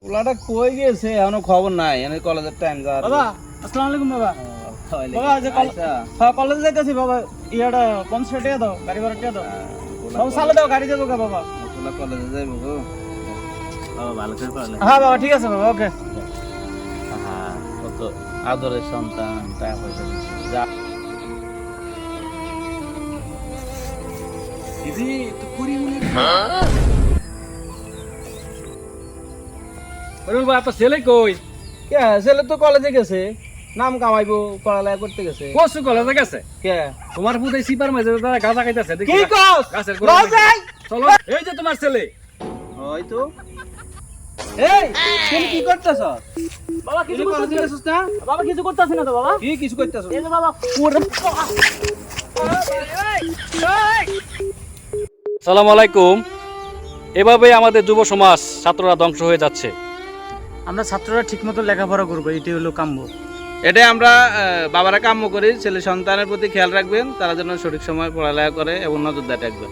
পোলাটা কই গেছে এখনো খবর নাই, এনে কলেজের টাইম যা। বাবা আসসালামু আলাইকুম বাবা। বাবা যে কলেজে যাইতেছি বাবা, ইয়াটা 50 টাকা দাও, গাড়ি ভাড়া টাকা দাও। বাবা সালে দাও, গাড়ি যাবো গা বাবা। পোলা কলেজে যাইব গো। বাবা ভালো করে পড়ালে। হ্যাঁ বাবা ঠিক আছে বাবা, ওকে। হ্যাঁ, কত আদরের সন্তান, টাকা পয়সা দিচ্ছে। যা দিদি তো করি মনে ওরে বাবা আপনার ছেলে কই? কে ছেলে তো কলেজে গেছে, নাম কামাইবো, পড়ালেখা করতে গেছে। কসু কলেজে গেছে? কে তোমার পুতে সিপার মাঝে তারা গাঁজা খাইতেছে। কি কস? গাছের লও যাই। চলো, এই যে তোমার ছেলে। হয়তো এই তুমি কি করতেছ? বাবা কিছু কলেজে করতেছি গেছিস না? বাবা, কিছু করতেছি না তো বাবা। কি কিছু করতেছ? এই যে বাবা ওরে সালাম আলাইকুম। এভাবেই আমাদের যুব সমাজ ছাত্ররা ধ্বংস হয়ে যাচ্ছে। আমরা ছাত্ররা ঠিকমতো লেখাপড়া করবো, এটাই হলো কাম্য। এটাই আমরা বাবারা কাম্য করি। ছেলে সন্তানের প্রতি খেয়াল রাখবেন, তারা যেন সঠিক সময় পড়ালেখা করে এবং নজরদারি রাখবেন।